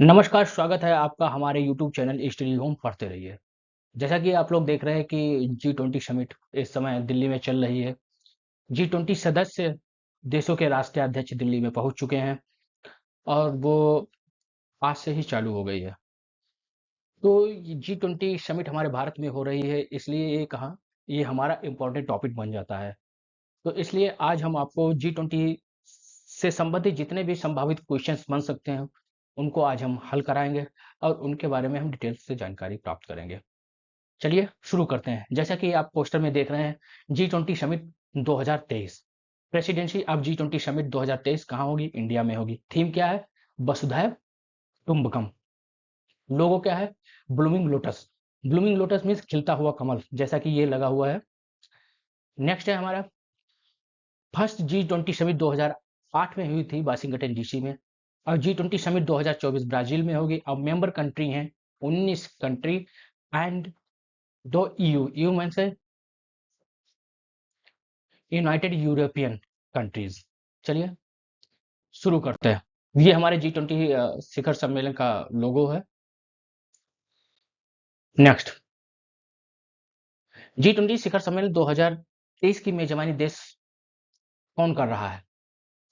नमस्कार, स्वागत है आपका हमारे यूट्यूब चैनल स्टडी होम पढ़ते रहिए। जैसा कि आप लोग देख रहे हैं कि G20 समिट इस समय दिल्ली में चल रही है। G20 सदस्य देशों के राष्ट्रीय अध्यक्ष दिल्ली में पहुंच चुके हैं और वो आज से ही चालू हो गई है। तो G20 समिट हमारे भारत में हो रही है, इसलिए ये हमारा इम्पोर्टेंट टॉपिक बन जाता है। तो इसलिए आज हम आपको G20 से संबंधित जितने भी संभावित क्वेश्चंस बन सकते हैं, उनको आज हम हल कराएंगे और उनके बारे में हम डिटेल से जानकारी प्राप्त करेंगे। चलिए शुरू करते हैं। जैसा कि आप पोस्टर में देख रहे हैं, G20 summit 2023 presidency of G20 summit 2023 कहाँ होगी? इंडिया में होगी। थीम क्या है? वसुधैव कुटुंबकम। लोगो क्या है? Blooming lotus. Blooming lotus means खिलता हुआ कमल, जैसा कि ये लगा हुआ है। नेक्स्ट है हमारा फर्स्ट G20 समिट 2008 में हुई थी वाशिंगटन डीसी में, और G20 समिट 2024 ब्राजील में होगी। अब मेंबर कंट्री हैं 19 कंट्री एंड दो EU में से यूनाइटेड यूरोपियन कंट्रीज। चलिए शुरू करते हैं। ये हमारे G20 शिखर सम्मेलन का लोगो है। नेक्स्ट, G20 शिखर सम्मेलन 2023 की मेजबानी देश कौन कर रहा है?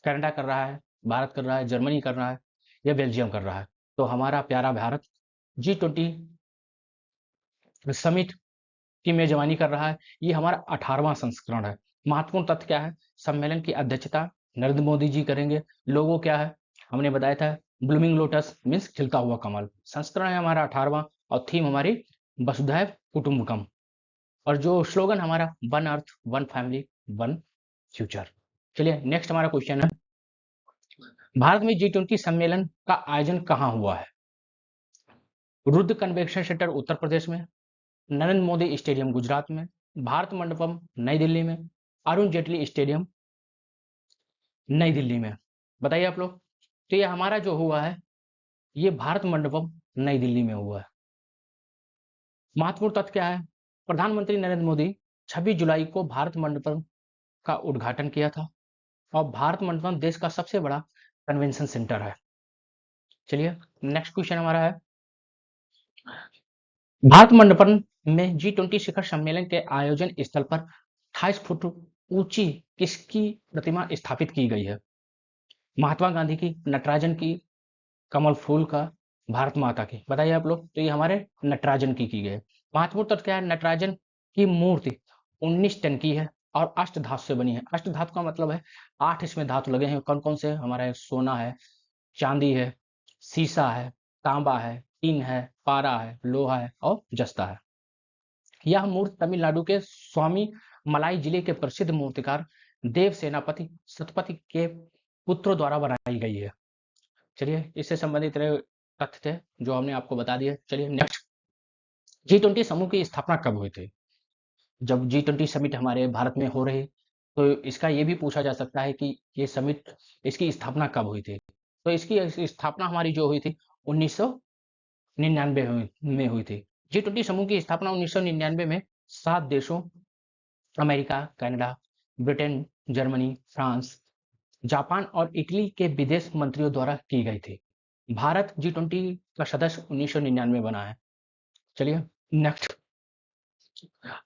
कनाडा कर रहा है, भारत कर रहा है, जर्मनी कर रहा है या बेल्जियम कर रहा है? तो हमारा प्यारा भारत G20 समिट की मेजबानी कर रहा है। ये हमारा 18वां संस्करण है। महत्वपूर्ण तथ्य क्या है? सम्मेलन की अध्यक्षता नरेंद्र मोदी जी करेंगे। लोगो क्या है? हमने बताया था, ब्लूमिंग लोटस मीन्स खिलता हुआ कमल। संस्करण है हमारा 18वां और थीम हमारी वसुधैव कुटुंबकम। और जो स्लोगन हमारा one earth one family one future. चलिए नेक्स्ट हमारा क्वेश्चन है, भारत में G20 सम्मेलन का आयोजन कहाँ हुआ है? रुद्र कन्वेंशन सेंटर उत्तर प्रदेश में, नरेंद्र मोदी स्टेडियम गुजरात में, भारत मंडपम नई दिल्ली में, अरुण जेटली स्टेडियम नई दिल्ली में। बताइए आप लोग। तो ये हमारा जो हुआ है, ये भारत मंडपम नई दिल्ली में हुआ है। महत्वपूर्ण तथ्य क्या है? प्रधानमंत्री नरेंद्र मोदी 26 जुलाई को भारत मंडपम का उद्घाटन किया था और भारत मंडपम देश का सबसे बड़ा कन्वेंशन सेंटर है। चलिए नेक्स्ट क्वेश्चन हमारा है, भारत मंडपम में G20 शिखर सम्मेलन के आयोजन स्थल पर 28 फुट ऊंची किसकी प्रतिमा स्थापित की गई है? महात्मा गांधी की, नटराजन की, कमल फूल का, भारत माता की? बताइए आप लोग। तो ये हमारे नटराजन की गई है। महत्वपूर्ण तथ्य क्या है? नटराजन की मूर्ति 19 टन की है और अष्ट धातु से बनी है। अष्ट धातु का मतलब है 8 इसमें धातु लगे हैं। कौन कौन से? हमारा सोना है, चांदी है, सीसा है, तांबा है, टीन है, पारा है, लोहा है और जस्ता है। यह मूर्ति तमिलनाडु के स्वामी मलाई जिले के प्रसिद्ध मूर्तिकार देव सेनापति सतपति के पुत्रों द्वारा बनाई गई है। चलिए इससे संबंधित तथ्य थे जो हमने आपको बता दिया। चलिए नेक्स्ट, G20 समूह की स्थापना कब हुई थी? जब G20 समिट हमारे भारत में हो रही, तो इसका ये भी पूछा जा सकता है कि ये समिट, इसकी स्थापना कब हुई थी? तो इसकी स्थापना हमारी जो हुई थी 1999 में हुई थी। G20 समूह की स्थापना 1999 में 7 देशों America, Canada, Britain, Germany, France, Japan और इटली के विदेश मंत्रियों द्वारा की गई थी। भारत G20 का सदस्य 1999 बना है। चलिए नेक्स्ट,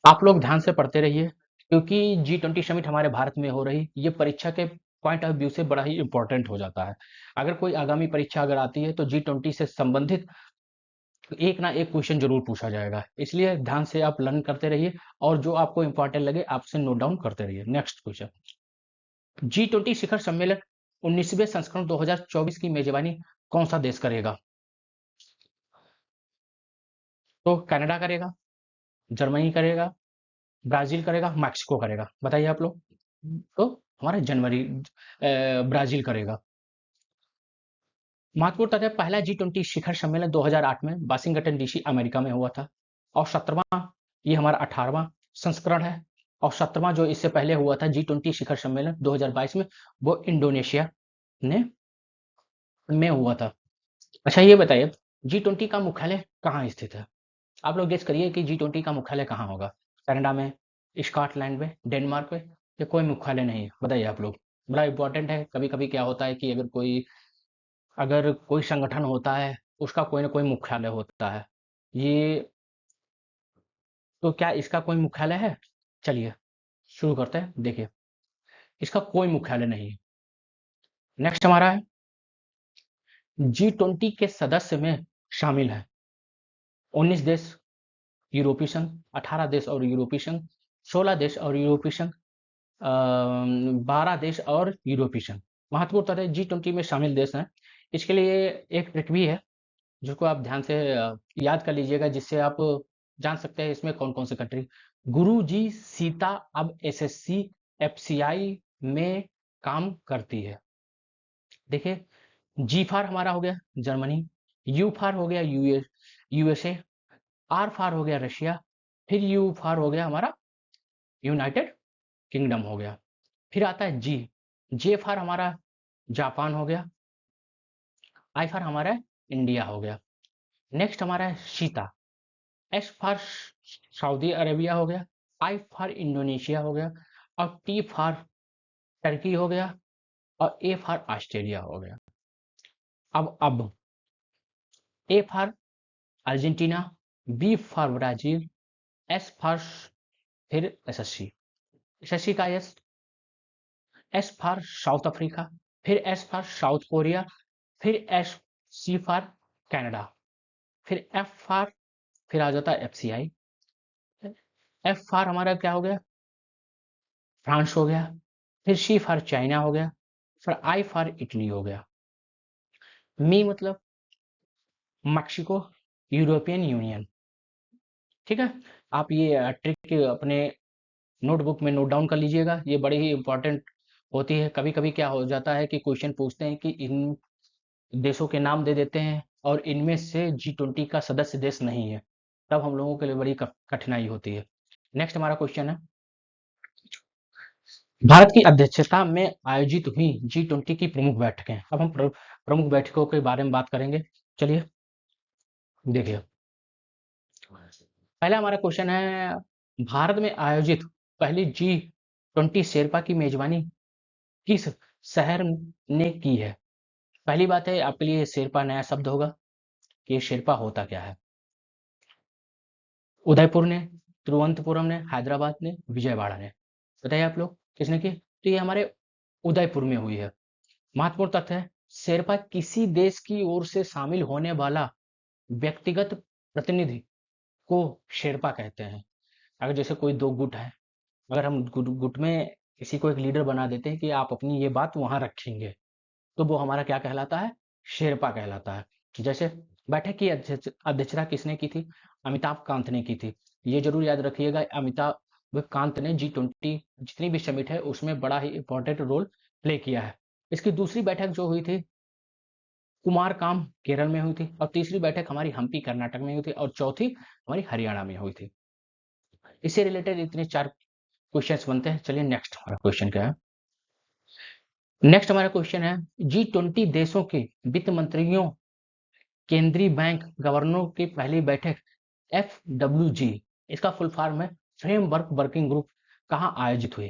आप लोग ध्यान से पढ़ते रहिए क्योंकि G20 समिट हमारे भारत में हो रही, ये परीक्षा के पॉइंट ऑफ व्यू से बड़ा ही इंपॉर्टेंट हो जाता है। अगर कोई आगामी परीक्षा अगर आती है तो G20 से संबंधित एक ना एक क्वेश्चन जरूर पूछा जाएगा, इसलिए ध्यान से आप लर्न करते रहिए और जो आपको इंपॉर्टेंट लगे आपसे नोट डाउन करते रहिए। नेक्स्ट क्वेश्चन, G20 शिखर सम्मेलन 19वें संस्करण 2024 की मेजबानी कौन सा देश करेगा? तो कनाडा करेगा, जर्मनी करेगा, ब्राजील करेगा, मैक्सिको करेगा? बताइए आप लोग। तो हमारा ब्राजील करेगा। महत्वपूर्ण तथ्य, पहला G20 शिखर सम्मेलन 2008 में वाशिंगटन डीसी अमेरिका में हुआ था और 17वां, ये हमारा 18वां संस्करण है। और 17वां जो इससे पहले हुआ था G20 शिखर सम्मेलन 2022 में, वो इंडोनेशिया ने में हुआ था। अच्छा ये बताइए, G20 का मुख्यालय कहाँ स्थित है? आप लोग गेस करिए कि G20 का मुख्यालय कहाँ होगा? कनाडा में, स्कॉटलैंड में, डेनमार्क में, या कोई मुख्यालय नहीं है? बताइए आप लोग। बड़ा इंपॉर्टेंट है। कभी कभी क्या होता है कि अगर कोई संगठन होता है उसका कोई ना कोई मुख्यालय होता है। ये तो क्या इसका कोई मुख्यालय है? चलिए शुरू करते हैं। देखिए, इसका कोई मुख्यालय नहीं है। नेक्स्ट हमारा है, G20 के सदस्य में शामिल है 19 देश यूरोपीय संघ, 18 देश और यूरोपीय संघ, 16 देश और यूरोपीय संघ, 12 देश और यूरोपीय संघ। महत्वपूर्ण तथ्य G20 में शामिल देश हैं। इसके लिए एक ट्रिक भी है जिसको आप ध्यान से याद कर लीजिएगा, जिससे आप जान सकते हैं इसमें कौन कौन सी कंट्री। गुरु जी सीता अब एसएससी एफसीआई में काम करती है। देखिए, जी फार हमारा हो गया जर्मनी, यू फार हो गया यूएसए, आर फार हो गया रशिया, फिर यू फार हो गया हमारा यूनाइटेड किंगडम हो गया। फिर आता है जी, जे फार हमारा जापान हो गया, आई फार हमारा इंडिया हो गया। नेक्स्ट हमारा है Sita, S for Saudi Arabia हो गया, आई फॉर इंडोनेशिया हो गया, और टी फॉर टर्की हो गया, और ए फॉर ऑस्ट्रेलिया हो गया। अब A for Argentina, B for Brazil, S for फिर एसएससी, एसएससी का एस फॉर साउथ अफ्रीका, फिर एस फॉर साउथ कोरिया, फिर एस सी फॉर कनाडा, फिर एफ फॉर फिर आ जाता है एफसीआई। एफ फॉर हमारा क्या हो गया? फ्रांस हो गया। फिर सी फॉर चाइना हो गया, फिर आई फॉर इटली हो गया। मी मतलब मैक्सिको, यूरोपियन यूनियन। ठीक है, आप ये ट्रिक अपने नोटबुक में नोट डाउन कर लीजिएगा, ये बड़ी ही इंपॉर्टेंट होती है। कभी कभी क्या हो जाता है कि क्वेश्चन पूछते हैं कि इन देशों के नाम दे देते हैं और इनमें से G20 का सदस्य देश नहीं है, तब हम लोगों के लिए बड़ी कठिनाई होती है। नेक्स्ट हमारा क्वेश्चन है, भारत की अध्यक्षता में आयोजित हुई G20 की प्रमुख बैठकें। अब हम प्रमुख बैठकों के बारे में बात करेंगे। चलिए देखिए, पहला हमारा क्वेश्चन है, भारत में आयोजित पहली G20 शेरपा की मेजबानी किस शहर ने की है? पहली बात है, आपके लिए शेरपा नया शब्द होगा कि शेरपा होता क्या है। उदयपुर ने, तिरुवनंतपुरम ने, हैदराबाद ने, विजयवाड़ा ने। बताइए आप लोग किसने की? तो ये हमारे उदयपुर में हुई है। महत्वपूर्ण तथ्य है, शेरपा किसी देश की ओर से शामिल होने वाला व्यक्तिगत प्रतिनिधि को शेरपा कहते हैं। अगर जैसे कोई दो गुट है, अगर हम गुट में किसी को एक लीडर बना देते हैं कि आप अपनी ये बात वहां रखेंगे, तो वो हमारा क्या कहलाता है? शेरपा कहलाता है। जैसे बैठक की अध्यक्षता किसने की थी? अमिताभ कांत ने की थी। ये जरूर याद रखिएगा, अमिताभ कांत ने G20 जितनी भी समिट है उसमें बड़ा ही इंपॉर्टेंट रोल प्ले किया है। इसकी दूसरी बैठक जो हुई थी कुमारकाम केरल में हुई थी, और तीसरी बैठक हमारी हम्पी कर्नाटक में हुई थी, और चौथी हमारी हरियाणा में हुई थी। इससे रिलेटेड इतने 4 क्वेश्चंस बनते हैं। चलिए नेक्स्ट हमारा क्वेश्चन क्या है? नेक्स्ट हमारा क्वेश्चन है, G20 देशों के वित्त मंत्रियों, केंद्रीय बैंक गवर्नरों की पहली बैठक FWG, इसका फुल फॉर्म है फ्रेमवर्क वर्किंग ग्रुप, कहाँ आयोजित हुई?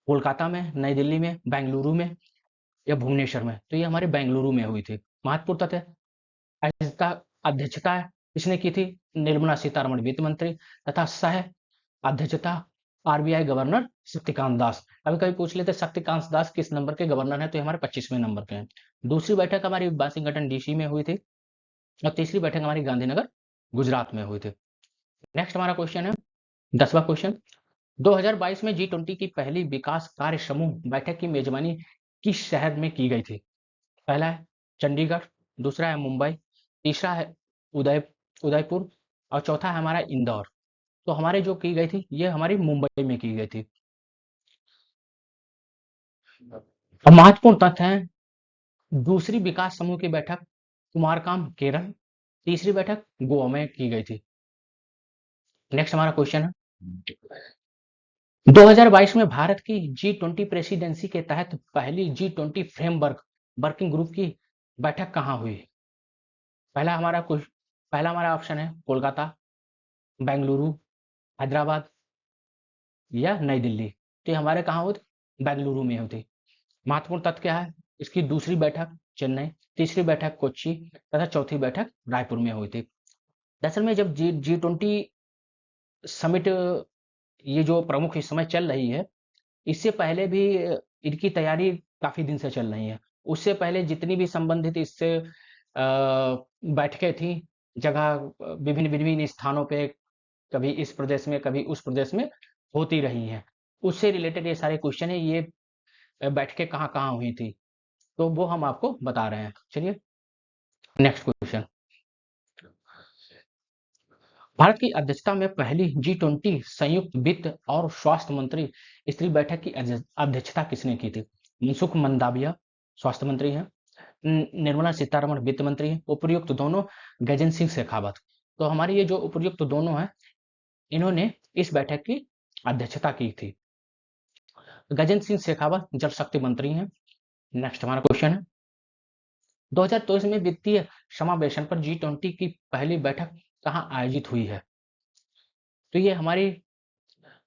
कोलकाता में, नई दिल्ली में, बेंगलुरु में या भुवनेश्वर में? तो ये हमारे बेंगलुरु में हुई थी। महत्वपूर्ण तथ्य, अध्यक्षता किसने की थी? निर्मला सीतारमण वित्त मंत्री, तथा सह अध्यक्षता आरबीआई गवर्नर शक्तिकांत दास। कभी कभी पूछ लेते शक्तिकांत दास किस नंबर के गवर्नर हैं, तो हमारे 25वें नंबर के हैं। दूसरी बैठक हमारी वाशिंगटन डीसी में हुई थी, और तीसरी बैठक हमारी गांधीनगर गुजरात में हुई थी। नेक्स्ट हमारा क्वेश्चन है 10वां क्वेश्चन, 2022 में G20 की पहली विकास कार्य समूह बैठक की मेजबानी किस शहर में की गई थी? पहला है चंडीगढ़, दूसरा है मुंबई, तीसरा है उदयपुर, और चौथा है हमारा इंदौर। तो हमारे जो की गई थी ये हमारी मुंबई में की गई थी। अब महत्वपूर्ण तथ्य है, दूसरी विकास समूह की बैठक कुमारकाम केरल, तीसरी बैठक गोवा में की गई थी। नेक्स्ट हमारा क्वेश्चन है, 2022 में भारत की G20 प्रेसिडेंसी के तहत पहली G20 फ्रेमवर्क वर्किंग ग्रुप की बैठक कहाँ हुई? पहला हमारा ऑप्शन है कोलकाता, बेंगलुरु, हैदराबाद या नई दिल्ली। तो ये हमारे कहाँ हुई थी? बेंगलुरु में हुई थी। महत्वपूर्ण तथ्य क्या है? इसकी दूसरी बैठक चेन्नई, तीसरी बैठक कोच्चि तथा चौथी बैठक रायपुर में हुई थी। दरअसल में जब G20 समिट ये जो प्रमुख इस समय चल रही है, इससे पहले भी इनकी तैयारी काफ़ी दिन से चल रही है। उससे पहले जितनी भी संबंधित इससे बैठकें थी, जगह विभिन्न-विभिन्न स्थानों पे, कभी इस प्रदेश में, कभी उस प्रदेश में होती रही हैं। उससे रिलेटेड ये सारे क्वेश्चन हैं, ये बैठकें कहाँ-कहाँ हुई थी, तो वो हम आपको बता रहे हैं। चलिए, नेक्स्ट क्वेश्चन। भारत की अध्यक्षता में पहली G20 संयुक्त वित्त और स्वास्थ्य मंत्री स्तरीय बैठक की अध्यक्षता किसने की थी? मनसुख मंडाविया स्वास्थ्य मंत्री हैं, निर्मला सीतारमण वित्त मंत्री हैं, उपर्युक्त दोनों गजेंद्र सिंह शेखावत। तो हमारी ये जो उपर्युक्त दोनों हैं, इन्होंने इस बैठक की अध्यक्षता की थी। गजेंद्र सिंह शेखावत जल शक्ति मंत्री हैं। नेक्स्ट हमारा क्वेश्चन है, 2023 में वित्तीय समावेशन पर G20 की पहली बैठक कहाँ आयोजित हुई है? तो ये हमारी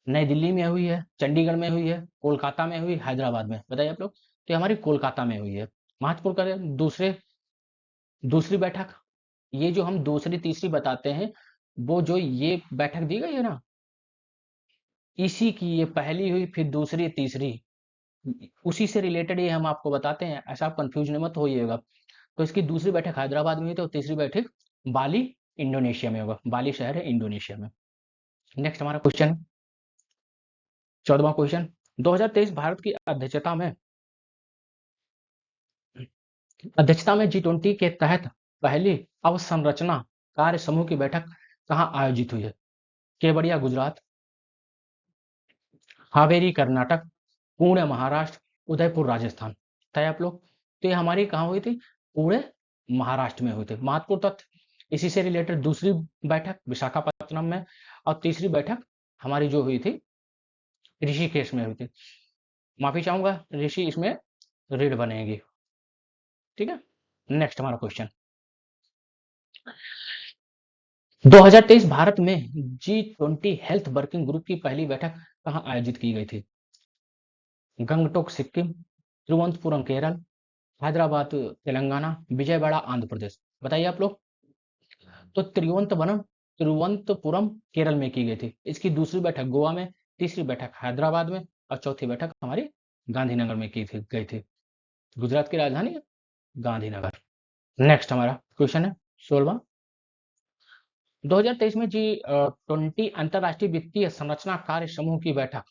नई दिल्ली में हुई है, चंडीगढ़ में हुई है, कोलकाता में हुई, हैदराबाद में। बताइए आप लोग। तो ये हमारी कोलकाता में हुई है। महत्वपूर्ण करें दूसरी बैठक, ये जो हम दूसरी तीसरी बताते हैं, वो जो ये बैठक दी गई है ना, इसी की ये पहली हुई, फिर दूसरी तीसरी, उसी से रिलेटेड ये हम आपको बताते हैं। ऐसा आप कंफ्यूज मत होइएगा। तो इसकी दूसरी बैठक हैदराबाद में हुई थी और तीसरी बैठक बाली इंडोनेशिया में होगा। बाली शहर है इंडोनेशिया में। नेक्स्ट हमारा क्वेश्चन है, 14वां क्वेश्चन। 2023 भारत की अध्यक्षता में G20 के तहत पहली अवसंरचना कार्य समूह की बैठक कहाँ आयोजित हुई है? केवड़िया गुजरात, हावेरी कर्नाटक, पुणे महाराष्ट्र, उदयपुर राजस्थान। तय आप लोग। तो ये हमारी कहाँ हुई थी? पुणे महाराष्ट्र में हुई थी। महत्वपूर्ण तथ्य, इसी से रिलेटेड दूसरी बैठक विशाखापत्तनम में और तीसरी बैठक हमारी जो हुई थी ऋषिकेश में हुई थी। माफी चाहूंगा ऋषि, इसमें रीड बनेगी। ठीक है, नेक्स्ट हमारा क्वेश्चन। 2023 भारत में G20 हेल्थ वर्किंग ग्रुप की पहली बैठक कहाँ आयोजित की गई थी? गंगटोक सिक्किम, तिरुवनंतपुरम केरल, हैदराबाद तेलंगाना, विजयवाड़ा आंध्र प्रदेश। बताइए आप लोग। तो तिरुवनंतपुरम केरल में की गई थी। इसकी दूसरी बैठक गोवा में, तीसरी बैठक हैदराबाद में और चौथी बैठक हमारी गांधीनगर में गई थी। गुजरात की राजधानी गांधीनगर। नेक्स्ट हमारा क्वेश्चन है 16वां। 2023 में G20 अंतरराष्ट्रीय वित्तीय संरचना कार्य समूह की बैठक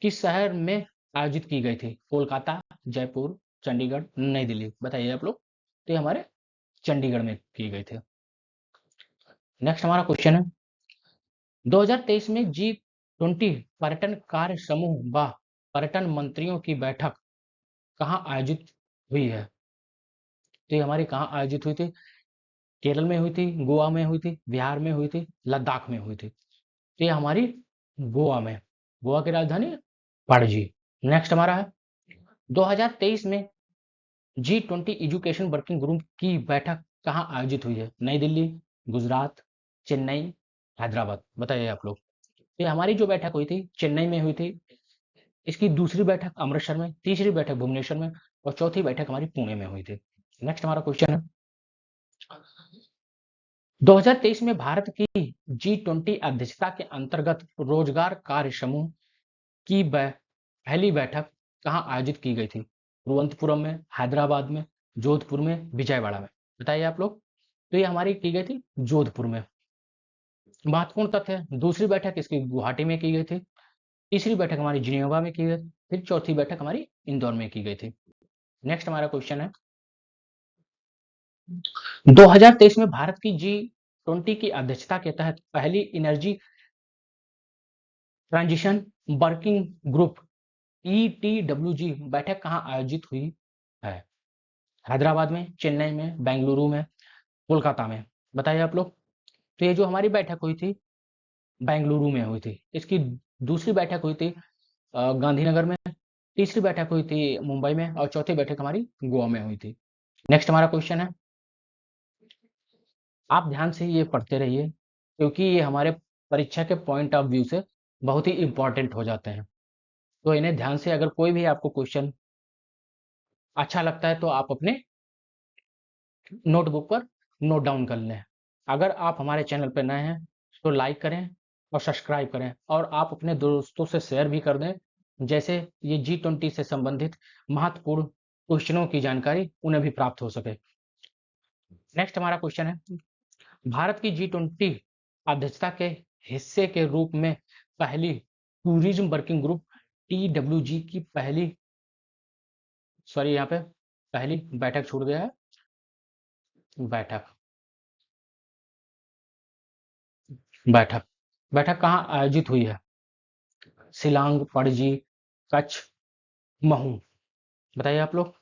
किस शहर में आयोजित की गई थी? कोलकाता, जयपुर, चंडीगढ़, नई दिल्ली। बताइए आप लोग। तो ये हमारे चंडीगढ़ में की गई थी। नेक्स्ट हमारा क्वेश्चन है, 2023 में G20 पर्यटन कार्य समूह व पर्यटन मंत्रियों की बैठक कहाँ आयोजित हुई है? तो ये हमारी कहाँ आयोजित हुई थी? केरल में हुई थी, गोवा में हुई थी, बिहार में हुई थी, लद्दाख में हुई थी। तो ये हमारी गोवा में, गोवा की राजधानी पणजी। नेक्स्ट हमारा है, 2023 में G20 एजुकेशन वर्किंग ग्रुप की बैठक कहाँ आयोजित हुई है? नई दिल्ली, गुजरात, चेन्नई, हैदराबाद। बताइए आप लोग। ये हमारी जो बैठक हुई थी चेन्नई में हुई थी। इसकी दूसरी बैठक अमृतसर में, तीसरी बैठक भुवनेश्वर में और चौथी बैठक हमारी पुणे में हुई थी। नेक्स्ट हमारा क्वेश्चन है, 2023 में भारत की G20 अध्यक्षता के अंतर्गत रोजगार कार्य समूह की पहली बैठक कहाँ आयोजित की गई थी? तिरुवनंतपुरम में, हैदराबाद में, जोधपुर में, विजयवाड़ा में। बताइए आप लोग। तो ये हमारी की गई थी जोधपुर में। महत्वपूर्ण तथ्य है, दूसरी बैठक इसकी गुवाहाटी में की गई थी, तीसरी बैठक हमारी जिनेवा में की गई, फिर चौथी बैठक हमारी इंदौर में की गई थी। नेक्स्ट हमारा क्वेश्चन है, 2023 में भारत की G20 की अध्यक्षता के तहत पहली energy transition working group ETWG बैठक कहाँ आयोजित हुई है? हैदराबाद में, चेन्नई में, बेंगलुरु में, कोलकाता में। बताइए आप लोग। तो ये जो हमारी बैठक हुई थी बेंगलुरु में हुई थी। इसकी दूसरी बैठक हुई थी गांधीनगर में, तीसरी बैठक हुई थी मुंबई में और चौथी बैठक हमारी गोवा में हुई थी। नेक्स्ट हमारा क्वेश्चन है, आप ध्यान से ये पढ़ते रहिए क्योंकि ये हमारे परीक्षा के पॉइंट ऑफ व्यू से बहुत ही इंपॉर्टेंट हो जाते हैं। तो इन्हें ध्यान से, अगर कोई भी आपको क्वेश्चन अच्छा लगता है तो आप अपने नोटबुक पर नोट डाउन कर लें। अगर आप हमारे चैनल पर नए हैं तो लाइक करें और सब्सक्राइब करें, और आप अपने दोस्तों से शेयर भी कर दें, जैसे ये G20 से संबंधित महत्वपूर्ण क्वेश्चनों की जानकारी उन्हें भी प्राप्त हो सके। नेक्स्ट हमारा क्वेश्चन है, भारत की G20 अध्यक्षता के हिस्से के रूप में पहली टूरिज्म वर्किंग ग्रुप TWG की यहाँ पे पहली बैठक छूट गया है, बैठक बैठक कहाँ आयोजित हुई है? शिलांग, पणजी, कच्छ, महू, बताइए आप लोग।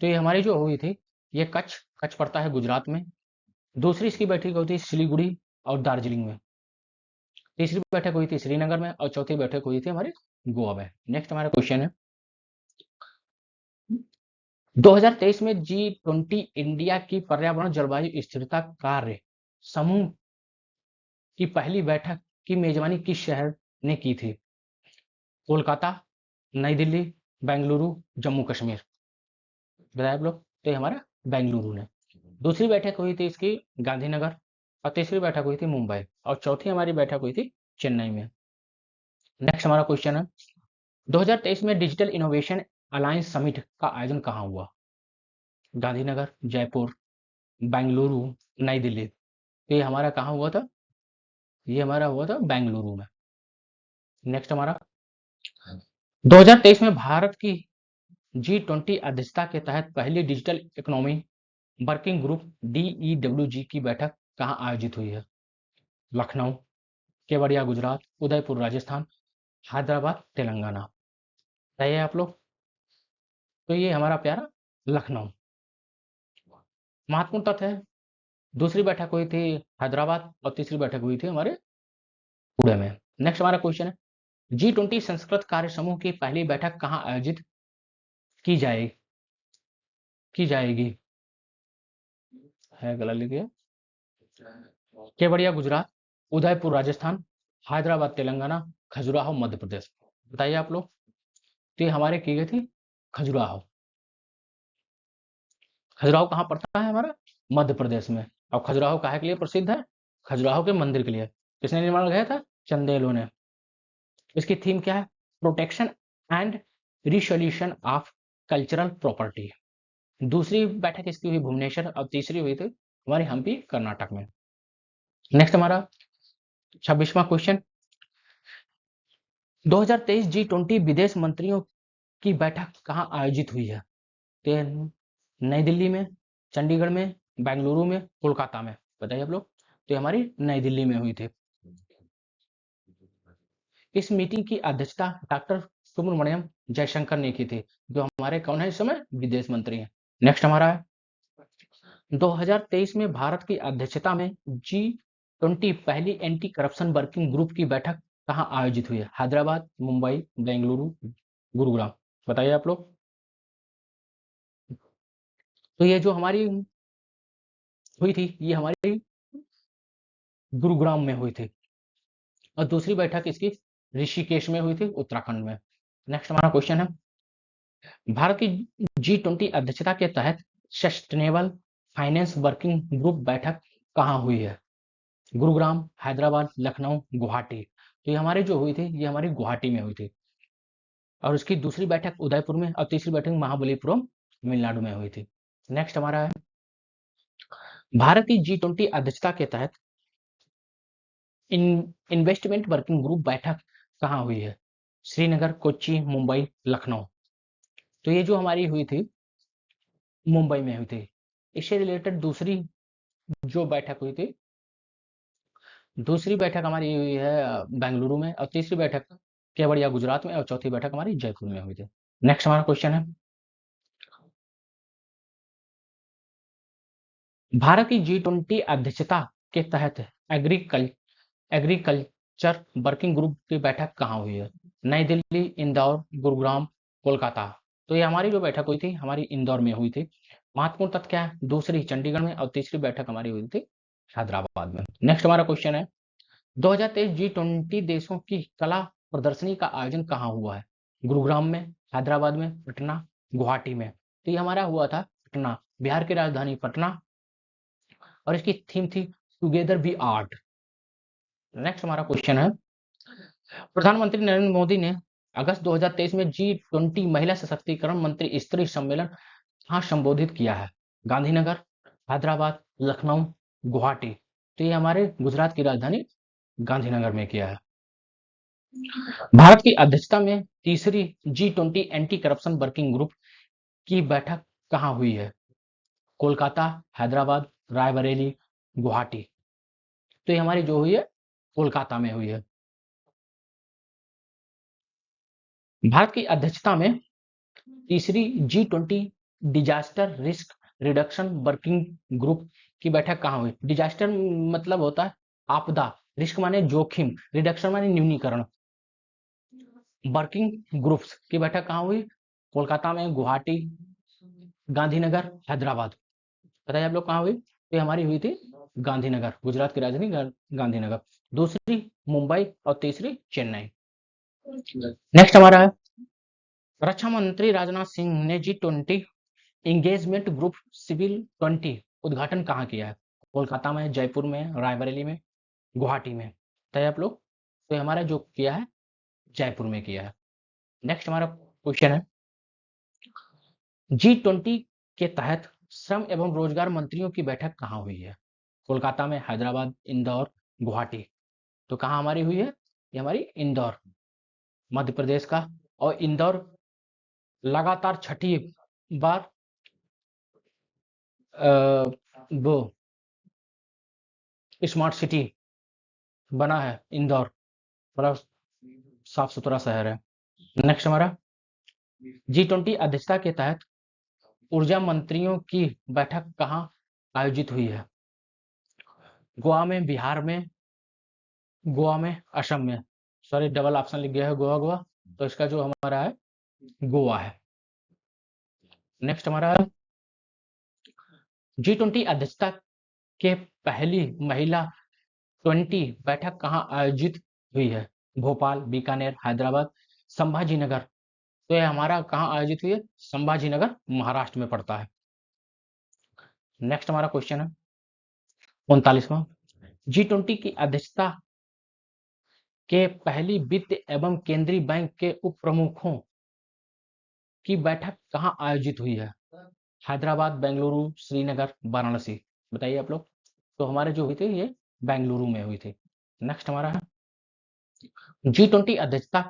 तो ये हमारी जो हुई थी, ये कच्छ कच्छ पड़ता है गुजरात में। दूसरी इसकी बैठक हुई थी सिलीगुड़ी और दार्जिलिंग में। तीसरी बैठक हुई थी श्रीनगर में, और चौथी बैठक हुई थी हमारे गोवा में। नेक्स्ट हमारा क्वेश्चन है, 2023 में G20 इंडिया की पर्यावरण जलवायु स्थिरता कार्य समूह की पहली बैठक की मेजबानी किस शहर ने की थी? कोलकाता, नई दिल्ली, बेंगलुरु, जम्मू कश्मीर, बताया आप लोग। तो ये हमारा बेंगलुरु ने। दूसरी बैठक हुई थी इसकी गांधीनगर, और तीसरी बैठक हुई थी मुंबई, और चौथी हमारी बैठक हुई थी चेन्नई में। नेक्स्ट हमारा क्वेश्चन है, 2023 में डिजिटल इनोवेशन अलायंस समिट का आयोजन कहाँ हुआ? गांधीनगर, जयपुर, बेंगलुरु, नई दिल्ली। तो ये हमारा कहाँ हुआ था? ये हमारा हुआ था बेंगलुरु में। नेक्स्ट हमारा, 2023 में भारत की G20 अध्यक्षता के तहत पहली digital economy working group DEWG की बैठक कहाँ आयोजित हुई है? लखनऊ, केवड़िया गुजरात, उदयपुर राजस्थान, हैदराबाद तेलंगाना, बताइए आप लोग। तो ये हमारा प्यारा लखनऊ। महत्वपूर्ण तथ्य है, दूसरी बैठक हुई थी हैदराबाद, और तीसरी बैठक हुई थी हमारे पुणे में। नेक्स्ट हमारा क्वेश्चन है, G20 संस्कृत कार्य समूह की पहली बैठक कहाँ आयोजित की जाएगी? है गलत लिख गया। केवड़िया गुजरात, उदयपुर राजस्थान, हैदराबाद तेलंगाना, खजुराहो मध्य प्रदेश, बताइए आप लोग। तो ये हमारे की गई थी खजुराहो। खजुराहो कहाँ पड़ता है? हमारा मध्य प्रदेश में। और खजुराहो काहे के लिए प्रसिद्ध है? खजुराहो के मंदिर के लिए। किसने निर्माण किया था? चंदेलों ने। इसकी थीम क्या है? Protection and resolution of cultural property. दूसरी बैठक इसकी हुई भुवनेश्वर, और तीसरी हुई थी हमारी हम्पी कर्नाटक में। नेक्स्ट हमारा 26वां क्वेश्चन, 2023 G20 विदेश मंत्रियों की बैठक कहाँ आयोजित हुई है? तो नई दिल्ली में, चंडीगढ़ में, बेंगलुरु में, कोलकाता में, बताइए आप लोग। तो हमारी नई दिल्ली में हुई थी। इस मीटिंग की अध्यक्षता डॉक्टर सुब्रमण्यम जयशंकर ने की थी, जो हमारे कौन है इस समय? विदेश मंत्री हैं। नेक्स्ट हमारा है, 2023 में भारत की अध्यक्षता में G20 पहली एंटी करप्शन वर्किंग ग्रुप की बैठक कहाँ आयोजित हुई है? हैदराबाद, मुंबई, बेंगलुरु, गुरुग्राम, बताइए आप लोग। तो ये जो हमारी हुई थी, ये हमारी गुरुग्राम में हुई थी, और दूसरी बैठक इसकी ऋषिकेश में हुई थी, उत्तराखंड में। नेक्स्ट हमारा क्वेश्चन है, भारत की G20 अध्यक्षता के तहत सस्टेनेबल फाइनेंस वर्किंग ग्रुप बैठक कहाँ हुई है? गुरुग्राम, हैदराबाद, लखनऊ, गुवाहाटी। तो ये हमारी जो हुई थी, ये हमारी गुवाहाटी में हुई थी, और उसकी दूसरी बैठक उदयपुर में, और तीसरी बैठक महाबलीपुरम तमिलनाडु में हुई थी। नेक्स्ट हमारा है, भारत की G20 अध्यक्षता के तहत इन्वेस्टमेंट वर्किंग ग्रुप बैठक कहाँ हुई है? श्रीनगर, कोच्चि, मुंबई, लखनऊ। तो ये जो हमारी हुई थी, मुंबई में हुई थी। इससे रिलेटेड दूसरी जो बैठक हुई थी, दूसरी बैठक हमारी हुई है बेंगलुरु में, और तीसरी बैठक केवड़िया गुजरात में, और चौथी बैठक हमारी जयपुर में हुई थी। नेक्स्ट हमारा क्वेश्चन है, भारत की G20 अध्यक्षता के तहत एग्रीकल्चर वर्किंग ग्रुप की बैठक कहाँ हुई है? नई दिल्ली, इंदौर, गुरुग्राम, कोलकाता। तो ये हमारी जो बैठक हुई थी, हमारी इंदौर में हुई थी। महत्वपूर्ण तथ्य क्या है? दूसरी चंडीगढ़ में, और तीसरी बैठक हमारी हुई थी हैदराबाद में। नेक्स्ट हमारा क्वेश्चन है, 2023 G20 देशों की कला प्रदर्शनी का आयोजन कहाँ हुआ है? गुरुग्राम में, हैदराबाद में, पटना, गुवाहाटी में। तो ये हमारा हुआ था पटना, बिहार की राजधानी पटना, और इसकी थीम थी टुगेदर वी आर्ट। नेक्स्ट हमारा क्वेश्चन है, प्रधानमंत्री नरेंद्र मोदी ने अगस्त 2023 में G20 महिला सशक्तिकरण मंत्री स्तरीय सम्मेलन कहाँ संबोधित किया है? गांधीनगर, हैदराबाद, लखनऊ, गुवाहाटी। तो ये हमारे गुजरात की राजधानी गांधीनगर में किया है। भारत की अध्यक्षता में तीसरी G20 anti corruption working group की बैठक कहाँ हुई है? कोलकाता, हैदराबाद, रायबरेली, गुवाहाटी। तो ये हमारी जो हुई है कोलकाता में हुई है। भारत की अध्यक्षता में तीसरी G20 disaster risk reduction working group की बैठक कहाँ हुई? डिजास्टर मतलब होता है आपदा, रिस्क माने जोखिम, रिडक्शन माने न्यूनीकरण। वर्किंग ग्रुप्स की बैठक कहाँ हुई? कोलकाता में, गुवाहाटी, गांधीनगर, हैदराबाद। बताइए आप लोग कहाँ हुई? ये हमारी हुई थी गांधीनगर, गुजरात की राजधानी गांधीनगर। दूसरी मुंबई और तीसरी चेन्नई। नेक्स्ट हमारा है, रक्षा मंत्री राजनाथ सिंह ने G20 एंगेजमेंट ग्रुप सिविल 20 उद्घाटन कहाँ किया है? कोलकाता में, जयपुर में, रायबरेली में, गुवाहाटी में। बताइए आप लोग। तो हमारा जो किया है जयपुर में किया है। नेक्स्ट हमारा क्वेश्चन है, G20 के तहत श्रम एवं रोजगार मंत्रियों की बैठक कहाँ हुई है? कोलकाता में, हैदराबाद, इंदौर, गुवाहाटी। तो कहाँ हमारी हुई है? ये हमारी इंदौर, मध्य प्रदेश का। और इंदौर लगातार छठी बार वो स्मार्ट सिटी बना है। इंदौर बड़ा साफ सुथरा शहर है। नेक्स्ट हमारा, G20 अध्यक्षता के तहत ऊर्जा मंत्रियों की बैठक कहाँ आयोजित हुई है? गोवा में, बिहार में, गोवा में, असम में। सॉरी, डबल ऑप्शन लिख गया है गोवा गोवा, तो इसका जो हमारा है गोवा है। नेक्स्ट हमारा है, G20 अध्यक्षता के पहली महिला 20 बैठक कहाँ आयोजित हुई है? भोपाल, बीकानेर, हैदराबाद, संभाजीनगर। तो ये हमारा कहाँ आयोजित हुई है? संभाजीनगर, महाराष्ट्र में पड़ता है। नेक्स्ट हमारा क्वेश्चन है 39वां, G20 की अध्यक्षता के पहली वित्त एवं केंद्रीय बैंक के उप प्रमुखों की बैठक कहाँ आयोजित हुई है? हैदराबाद, बेंगलुरु, श्रीनगर, वाराणसी। बताइए आप लोग। तो हमारे जो हुई थी ये बेंगलुरु में हुई थी। नेक्स्ट हमारा है, G20 अध्यक्षता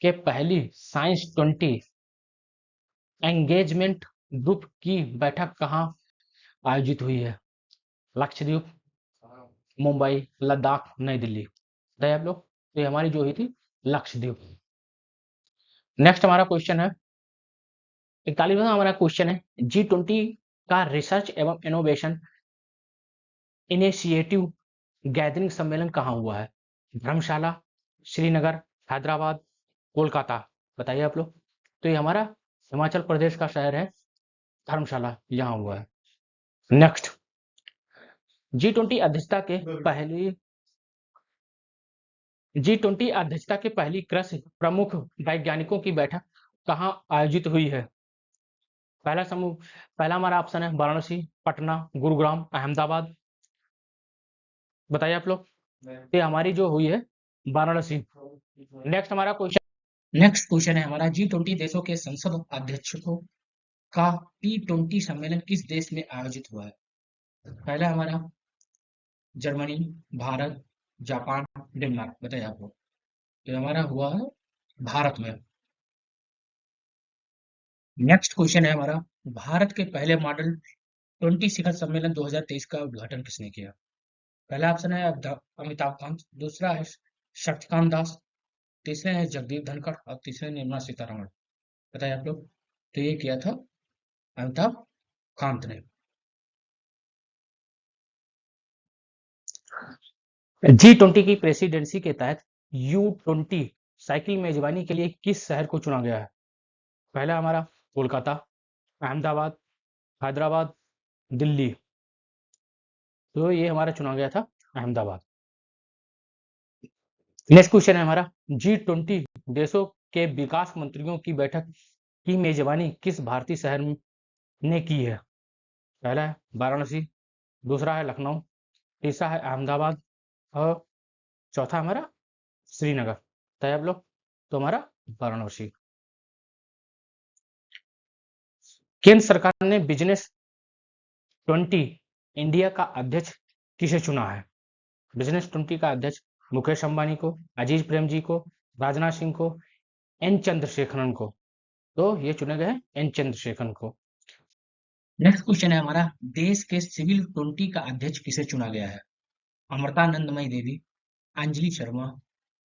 के पहली साइंस 20 एंगेजमेंट ग्रुप की बैठक कहाँ आयोजित हुई है? लक्षद्वीप, मुंबई, लद्दाख, नई दिल्ली। बताइए आप लोग। तो ये हमारी जो हुई थी लक्षद्वीप। नेक्स्ट हमारा क्वेश्चन है 41वां हमारा क्वेश्चन है, G20 का रिसर्च एवं इनोवेशन इनिशिएटिव गैदरिंग सम्मेलन कहाँ हुआ है? धर्मशाला, श्रीनगर, हैदराबाद, कोलकाता। बताइए आप लोग। तो ये हमारा हिमाचल प्रदेश का शहर है धर्मशाला, यहाँ हुआ है। नेक्स्ट, G20 अध्यक्षता के पहली G20 अध्यक्षता के पहली कृषि प्रमुख वैज्ञानिकों की बैठक कहाँ आयोजित हुई है? पहला हमारा ऑप्शन है वाराणसी, पटना, गुरुग्राम, अहमदाबाद। बताइए आप लोग। ये हमारी जो हुई है वाराणसी। नेक्स्ट क्वेश्चन है हमारा, G20 देशों के संसद अध्यक्षों का T20 सम्मेलन किस देश में आयोजित हुआ है? पहला हमारा जर्मनी, भारत, जापान, डेनमार्क। बताइए आप लोग। तो हमारा हुआ है भारत में। नेक्स्ट क्वेश्चन है हमारा, भारत के पहले मॉडल 20 शिखर सम्मेलन 2023 का उद्घाटन किसने किया? पहला ऑप्शन है अमिताभ कांत, दूसरा है शक्तिकांत दास, तीसरे है जगदीप धनखड़ और तीसरे निर्मला सीतारमण। बताइए आप लोग। तो ये किया था अमिताभ कांत ने। G20 की प्रेसिडेंसी के तहत U20 साइकिल मेजबानी के लिए किस शहर को चुना गया है? पहला हमारा कोलकाता, अहमदाबाद, हैदराबाद, दिल्ली। तो ये हमारा चुना गया था अहमदाबाद। नेक्स्ट क्वेश्चन है हमारा, G20 देशों के विकास मंत्रियों की बैठक की मेजबानी किस भारतीय शहर ने की है। पहला है वाराणसी, दूसरा है लखनऊ, तीसरा है अहमदाबाद और चौथा हमारा श्रीनगर। तय आप लोग, तो हमारा वाराणसी। केंद्र सरकार ने बिजनेस 20 इंडिया का अध्यक्ष किसे चुना है? बिजनेस 20 का अध्यक्ष मुकेश अंबानी को, अजीज प्रेम जी को, राजनाथ सिंह को, एन चंद्रशेखरन को। तो ये चुने गए हैं एन चंद्रशेखरन को। नेक्स्ट क्वेश्चन है हमारा, देश के सिविल 20 का अध्यक्ष किसे चुना गया है? अमृतानंदमयी देवी, अंजलि शर्मा,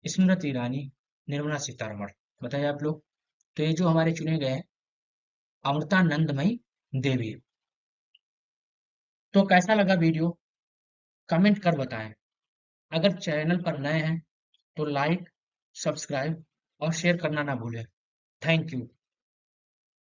स्मृति ईरानी, निर्मला सीतारमण। बताइए आप लोग। तो ये जो हमारे चुने गए हैं अमृतानंदमयी देवी। तो कैसा लगा वीडियो, कमेंट कर बताएं। अगर चैनल पर नए हैं तो लाइक, सब्सक्राइब और शेयर करना ना भूलें। Thank you.